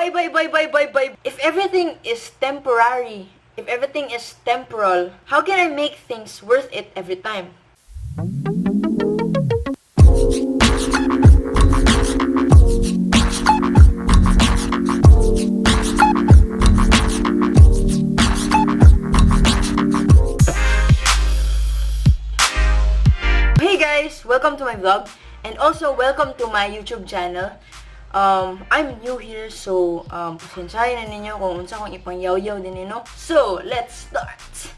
Bye. If everything is temporary, if everything is temporal, how can I make things worth it every time? Hey guys! Welcome to my vlog. And also, welcome to my YouTube channel. I'm new here, so pasensyahin na ninyo kung unsa kong ipangyaw-yaw din nino. So, let's start!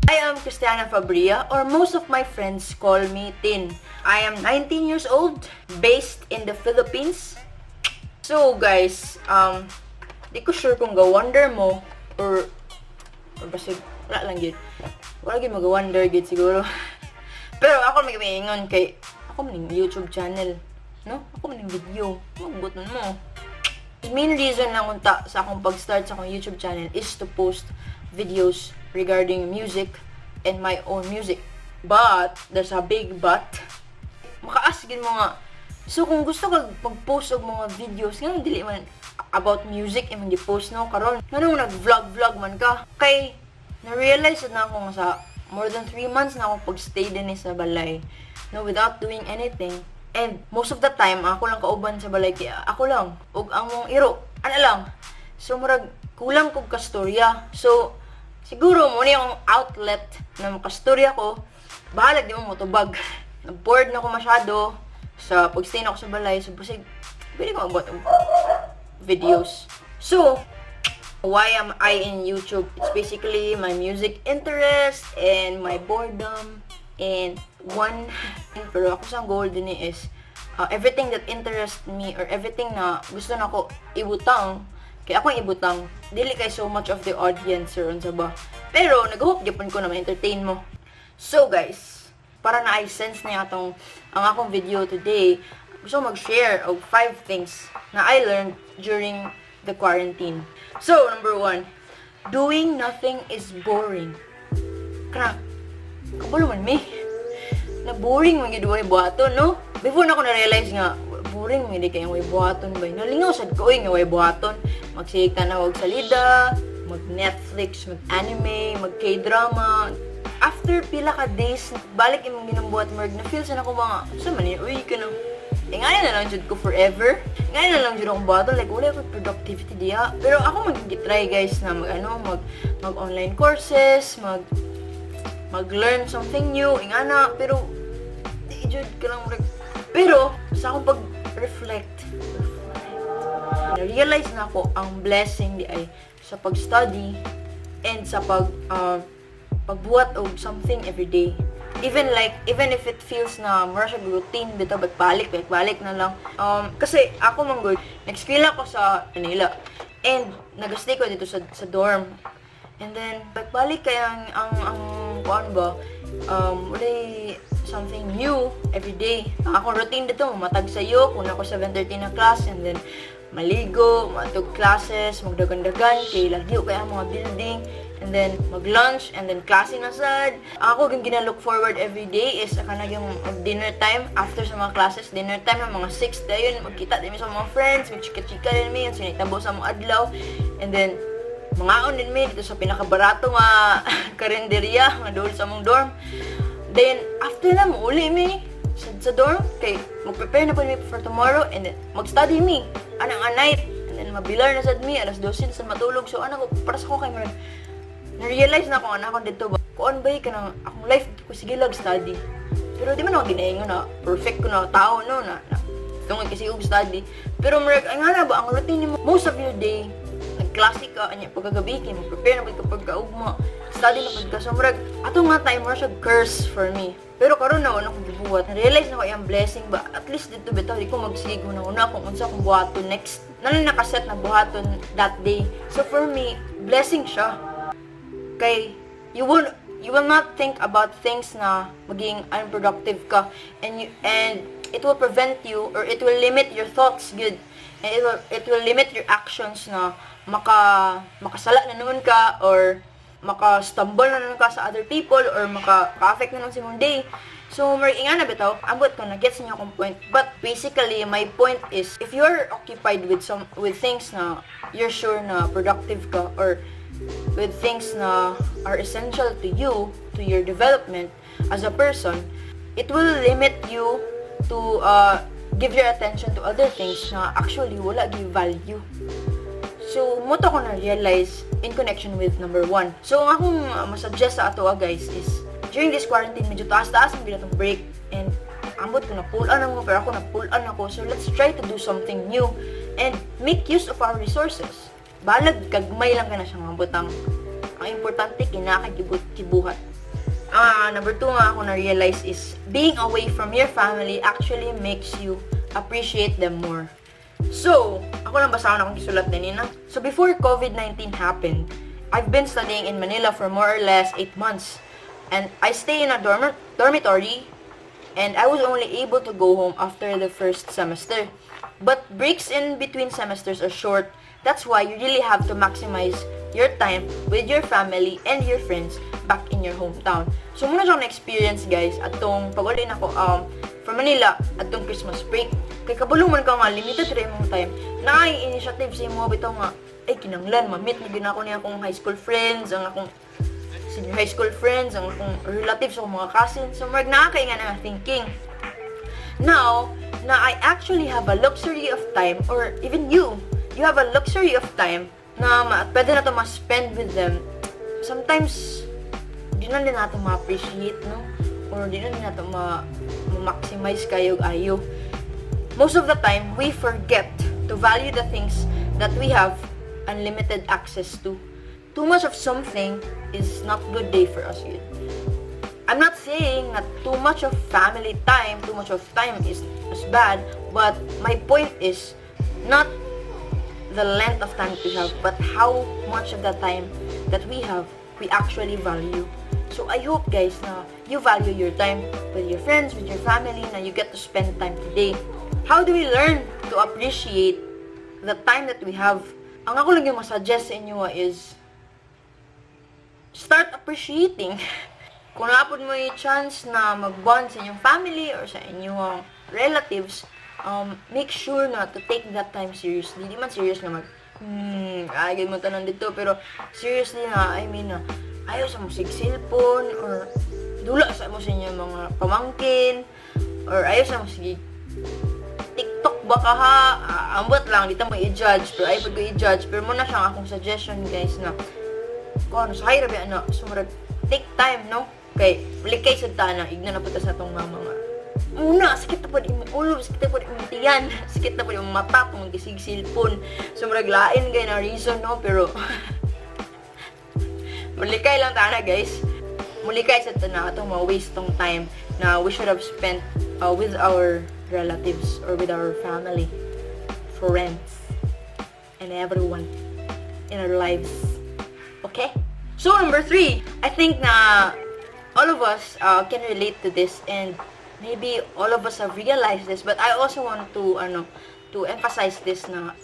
I am Christiana Fabria, or most of my friends call me Tin. I am 19 years old, based in the Philippines. So guys, di ko sure kung ga-wonder mo, or basig, wala lang yun. Wala yun mag-wonder yun siguro. Pero ako may kamaingon kay ako maning YouTube channel, no? Ako maning video. Magbuton mo. The main reason lang unta sa akong pag-start sa akong YouTube channel is to post videos regarding music and my own music. But there's a big but. Maka-askin mo nga. So kung gusto kag pag-post og mga videos nga dili man about music imong gi-post no karon. Nganong nag-vlog man ka? Kay na-realize na ako sa more than 3 months na akong pag-stay din sa balay, no, without doing anything. And most of the time, ako lang kauban sa balay, kaya ako lang, ug ang mong iro, ano lang. So, murag, kulang kong kastorya. So, siguro, muna yung outlet na makastorya ko, bahalag di mo motobag. Bored na ako masyado sa pag-stay na ako sa balay, so, basig, pwede ko mag videos. So, why am I in YouTube? It's basically my music interest and my boredom and one. Pero ako sa goal din is everything that interests me or everything na gusto na ako ibutang. Kaya ako ibutang. Dili kay so much of the audience or unsa ba. Pero nag-hope gyapon ko na ma-entertain mo. So guys, para na i-sense niya ang akong video today, gusto mag-share of 5 things na I learned during the quarantine. So, number 1, doing nothing is boring. Kabalo man me. Na boring man gid way buhaton, no? Before na ako na-realize nga, boring man gid kay way buhaton bay. Nalingaw sad ko nga way buhaton. Magsigig tanawag salida, mag-Netflix, mag-anime, mag-K-drama. After pila ka days, balik imong ginambuhat merg na feel sa nako mga, sa man uy ka na. Ngayon na lang jud ko forever. Ngayon na lang jud akong bottle. Like, wala ko productivity diya. Pero ako mag-try guys na mag-online courses, mag-learn something new. Ingana. Pero, di jud ka lang. Pero, sa akong pag-reflect, na-realize na ako ang blessing di ay sa pag-study and sa pagbuhat og something everyday. Even if it feels na mura siya routine bitaw balik na lang. Kasi ako man good, nag-eskwela ko sa Manila. And nag-stay ko dito sa dorm. And then balik kaya ang kuan ba, wala something new every day. Ang akong routine dito, matag sayo, kung ako 7:30 na class, and then maligo, matug classes, magdagan-dagan, kay lagyo kaya mga building, and then mag-lunch, and then klase na sad. Ako yung gina-look forward every day is kana yung dinner time after sa mga classes. Dinner time ng mga 6 dayon, magkita din sa mga friends, mag-chika-chika din mi, sinitabo sa mga adlaw, and then mangaon din mi dito sa pinakabarato nga karinderya nga doon sa mong dorm. Then after na mo uli mi sa dorm, kay mag-prepare na po mi for tomorrow, and then mag-study mi anang night, and then mabilar na sad mi alas 12 sa matulog. So ana ko para sa ko kay man na-realize na ako anak ko dito ba kuan ba ka nang akong life ko sige lag study. Pero di man ako ginaingon na perfect ko na tao no na tungod kasi og study. Pero murag ay nga na ba ang routine mo most of your day nagklase ka anya pagkagabi kay mag-prepare na pag kaugma study na pud ka. So murag ato nga time mo siya curse for me. Pero karon na ako gibuhat. Na-realize na ko yung blessing ba at least dito bitaw di ko magsigo na una kung unsa akong buhaton next. Nalay nakaset na buhaton that day. So for me, blessing siya. Kay you will not think about things na maging unproductive ka, and it will prevent you or it will limit your thoughts good, and it will limit your actions na makasala na naman ka or maka-stumble na naman ka sa other people or maka-affect na naman sa mong day. So, inga na bitaw, ambot ko na gets niyo akong point. But basically, my point is if you're occupied with things na you're sure na productive ka, or with things na are essential to you, to your development as a person, it will limit you to give your attention to other things na actually wala give value. So, mo to ko na-realize in connection with number 1. So, ang akong masuggest sa ato guys is, during this quarantine, medyo taas-taas ang binatong break, and ambot ko na-pull-an ako, pero ako na-pull-an ako. So, let's try to do something new and make use of our resources. Balag, gagmay lang ka na siyang ambot. Ang importante, kinakakibuhat. Number 2 nga ako na-realize is, being away from your family actually makes you appreciate them more. So, ako lang basahan akong gisulat din na. So, before COVID-19 happened, I've been studying in Manila for more or less 8 months. And I stay in a dormitory, and I was only able to go home after the first semester. But breaks in between semesters are short. That's why you really have to maximize your time with your family and your friends back in your hometown. So, muna siyang na-experience, guys, atong pag-uli na ko from Manila atong Christmas break. Kay kabulungan ka nga, limited rin mong time. Naka-initiative sa mga bitaw nga, ay, kinanglan, mamit na ginako niya akong high school friends, ang akong senior high school friends, ang akong relatives, akong mga cousins. So, nakakainga na thinking. Now, na I actually have a luxury of time, or even you have a luxury of time na pwede na ito ma-spend with them. Sometimes, di na din natin ma-appreciate, no? Or di na din natin ma-maximize kayo ayo. Most of the time, we forget to value the things that we have unlimited access to. Too much of something is not good day for us yet. I'm not saying that too much of family time, too much of time is bad, but my point is not the length of time that we have, but how much of the time that we have, we actually value. So I hope, guys, na you value your time with your friends, with your family, na you get to spend time today. How do we learn to appreciate the time that we have? Ang ako lang yung masuggest sa inyo is, start appreciating. Kung naapod mo yung chance na mag-bond sa inyong family or sa inyong relatives, make sure na to take that time seriously. Di man serious na agad mo tanan dito, pero seriously na, I mean na, ayaw sa mo cellphone, or dula sa mo sa inyong mga pamangkin, or ayaw sa mo sige TikTok baka ha, ambot lang, dito mo i-judge, pero ayaw ko i-judge, pero muna siyang akong suggestion, guys, na kung ano, sa hirabi, sumarag, take time, no? Okay, likay sa tanang, igna na putas na itong mga una, sakit na po di mong ulo, sakit na po di mong tiyan, sakit na po di mong mata, kung gisig cellphone, sumarag lain kayo na reason, no? Pero, mulikay lang tana, guys. Mulikay sa tanang, itong mga waste tong time na we should have spent with our relatives or with our family, friends, and everyone in our lives. Okay? So, number 3, I think na all of us can relate to this, and maybe all of us have realized this, but I also want to emphasize this na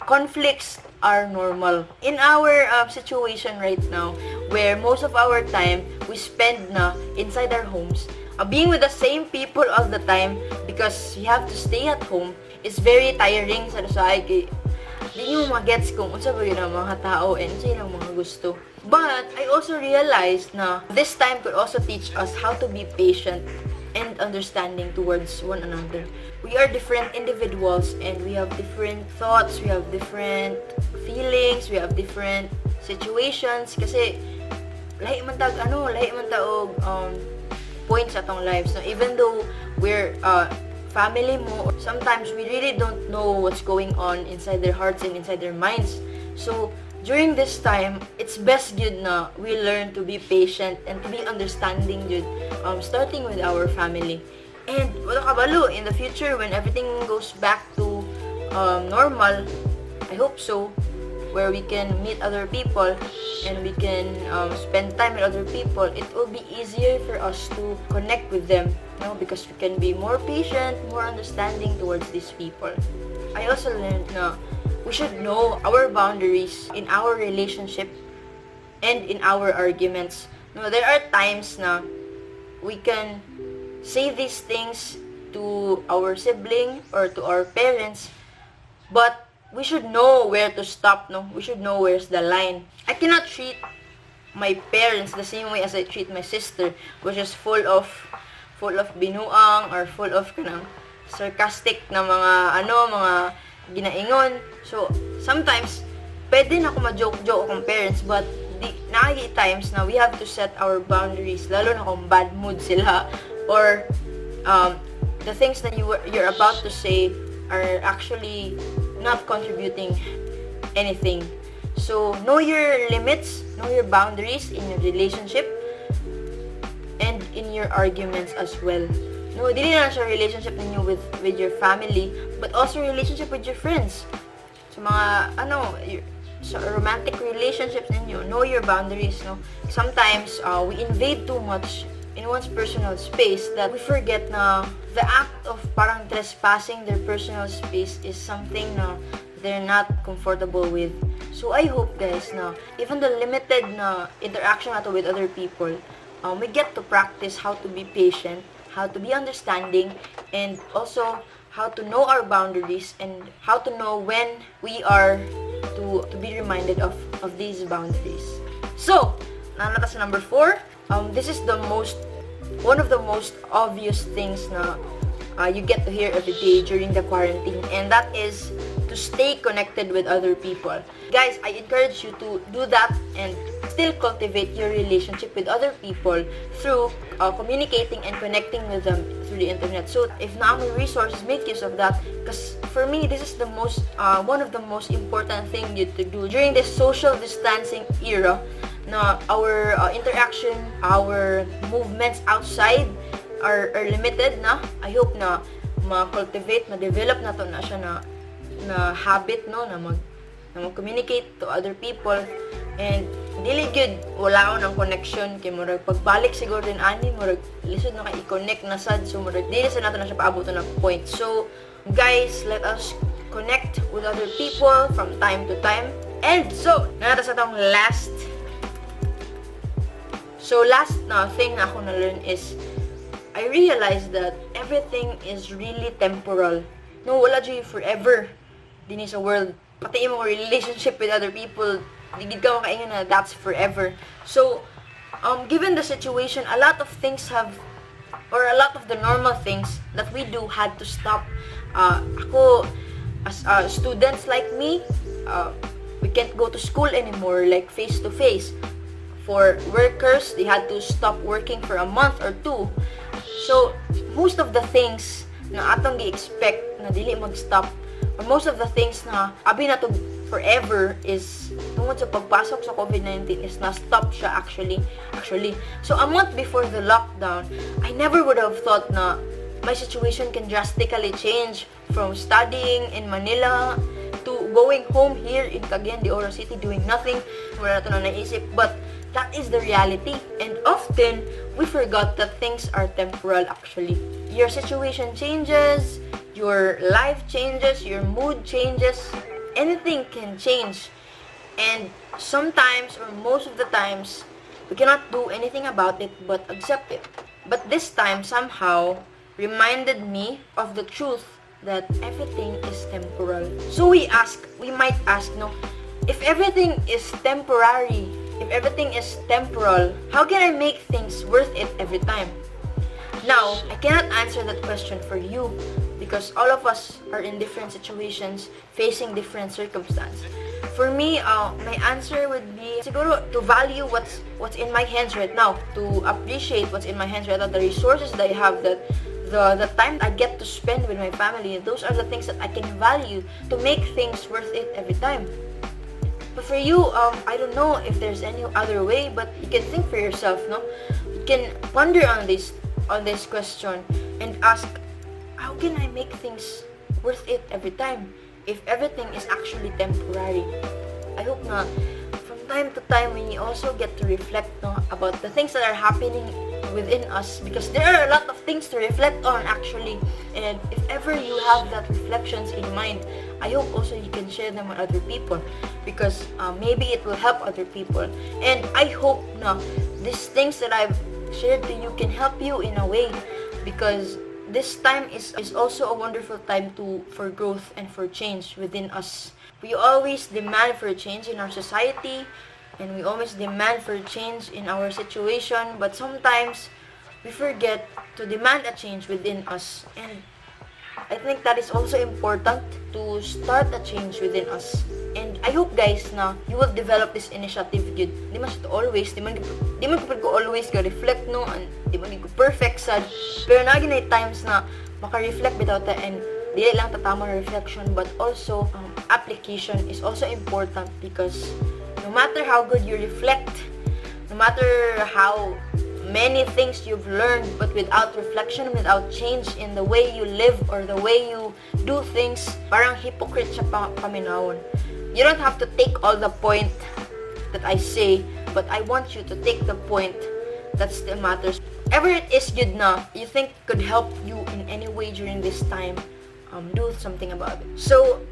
conflicts are normal. In our situation right now, where most of our time we spend na inside our homes, being with the same people all the time because you have to stay at home is very tiring sa lusay. Di nyo magets kung unsa ba yun ang mga tao and unsa yun ang mga gusto. But I also realized na this time could also teach us how to be patient and understanding towards one another. We are different individuals and we have different thoughts, we have different feelings, we have different situations kasi lahi man tag points atong lives. So even though we're family mo, sometimes we really don't know what's going on inside their hearts and inside their minds. So during this time, it's best good na we learn to be patient and to be understanding good, starting with our family. And wala kabalo, in the future, when everything goes back to normal, I hope so, where we can meet other people and we can spend time with other people, it will be easier for us to connect with them, you know, because we can be more patient, more understanding towards these people. I also learned na we should know our boundaries in our relationship and in our arguments. No, there are times na we can say these things to our sibling or to our parents, but we should know where to stop, no? We should know where's the line. I cannot treat my parents the same way as I treat my sister, which is full of binuang or full of kanang sarcastic na mga ginaingon. So, sometimes, pwede na ako ma-joke-joke akong parents, but nakikita times na we have to set our boundaries, lalo na kung bad mood sila, or the things that you're about to say are actually not contributing anything. So, know your limits, know your boundaries in your relationship, and in your arguments as well. No, dili na siya relationship ninyo with your family, but also relationship with your friends. So, mga, so romantic relationships ninyo, know your boundaries, no? Sometimes, we invade too much in one's personal space that we forget na the act of parang trespassing their personal space is something na they're not comfortable with. So, I hope, guys, na even the limited na interaction nato with other people, we get to practice how to be patient, how to be understanding, and also how to know our boundaries and how to know when we are to be reminded of these boundaries. So, nana sa number 4. This is one of the most obvious things na you get to hear every day during the quarantine, and that is to stay connected with other people. Guys, I encourage you to do that and still cultivate your relationship with other people through communicating and connecting with them through the internet. So, if na may resources, make use of that. Because for me, this is the one of the most important thing you to do during this social distancing era. Na our interaction, our movements outside are limited na. I hope na ma-cultivate, ma-develop na to na siya na habit, no, na mag-communicate to other people. And dili good wala ko ng connection kay murag pagbalik siguro din ani murag lisod na kay i-connect na sad, so murag dili sa nato na siya paabot na point. So guys, let us connect with other people from time to time. And so nata sa tong last thing na ako na-learn is I realized that everything is really temporal. No, wala dyan forever din sa world. Pati yung mga relationship with other people, digid ka makaingon na that's forever. So, given the situation, a lot of things or a lot of the normal things that we do had to stop. Ako, as students like me, we can't go to school anymore, like face-to-face. For workers, they had to stop working for a month or 2. So, most of the things na atong gi-expect na dili mag-stop, or most of the things na abi na to forever is tungod sa pagpasok sa COVID-19 is na-stop siya actually. So, a month before the lockdown, I never would have thought na my situation can drastically change from studying in Manila to going home here in Cagayan de Oro City doing nothing. Wala na to na naisip. But that is the reality. And often, we forgot that things are temporal actually. Your situation changes, your life changes, your mood changes, anything can change. And sometimes, or most of the times, we cannot do anything about it but accept it. But this time, somehow, reminded me of the truth that everything is temporal. So we might ask, no, if everything is temporary, if everything is temporal, how can I make things worth it every time? Now, I cannot answer that question for you because all of us are in different situations, facing different circumstances. For me, my answer would be siguro to value what's in my hands right now, to appreciate what's in my hands right now, the resources that I have, that the time I get to spend with my family. Those are the things that I can value to make things worth it every time. But for you, I don't know if there's any other way, but you can think for yourself, no? You can ponder on this question and ask, how can I make things worth it every time if everything is actually temporary? I hope na from time to time we also get to reflect, no, about the things that are happening within us, because there are a lot of things to reflect on actually. And if ever you have that reflections in mind, I hope also you can share them with other people, because maybe it will help other people. And I hope na these things that I've shared to you can help you in a way because this time is also a wonderful time for growth and for change within us. We always demand for change in our society, and we always demand for change in our situation, but sometimes we forget to demand a change within us. And I think that is also important to start a change within us. And I hope guys na you will develop this initiative good. Di man siya always, di man ko always go reflect no, and di man ko perfect sad. Pero naginay times na maka-reflect without that, and dili lang tatama reflection, but also application is also important, because no matter how good you reflect, no matter how many things you've learned, but without reflection, without change in the way you live or the way you do things, parang hypocrite siya paminawon. You don't have to take all the point that I say, but I want you to take the point that still matters. Whatever it is good na you think could help you in any way during this time, do something about it. So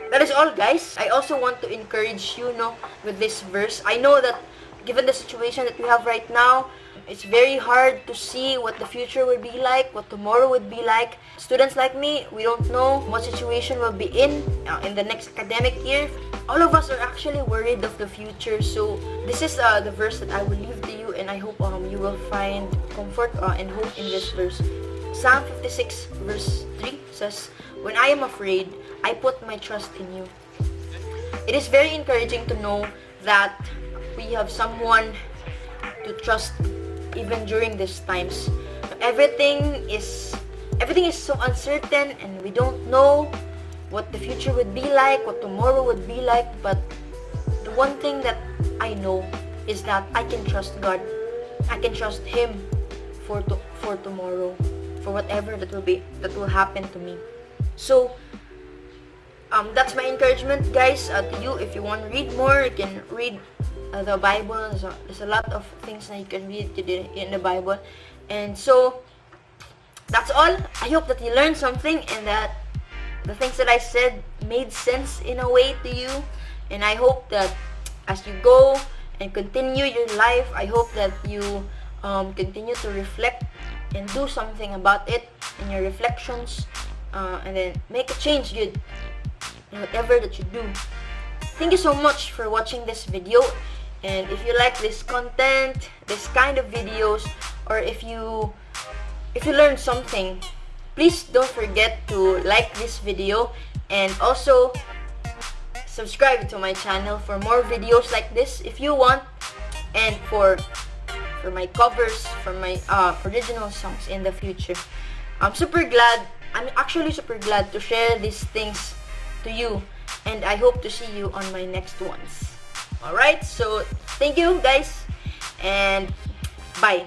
that is all, guys. I also want to encourage you, no, with this verse. I know that given the situation that we have right now, it's very hard to see what the future will be like, what tomorrow would be like. Students like me, we don't know what situation we'll be in the next academic year. All of us are actually worried of the future. So this is the verse that I will leave to you, and I hope you will find comfort and hope in this verse. Psalm 56 verse 3 says, "When I am afraid, I put my trust in you." It is very encouraging to know that we have someone to trust even during these times. Everything is so uncertain, and we don't know what the future would be like, what tomorrow would be like, but the one thing that I know is that I can trust God. I can trust Him for tomorrow, for whatever that will happen to me. So that's my encouragement, guys, to you. If you want to read more, you can read the Bible. There's a lot of things that you can read in the Bible. And so that's all. I hope that you learned something, and that the things that I said made sense in a way to you. And I hope that as you go and continue your life, I hope that you continue to reflect and do something about it in your reflections, and then make a change good in whatever that you do. Thank you so much for watching this video. And if you like this content, this kind of videos, or if you learned something, please don't forget to like this video, and also subscribe to my channel for more videos like this if you want, and for my covers, for my original songs in the future. I'm actually super glad to share these things to you, and I hope to see you on my next ones. Alright, so thank you guys, and bye.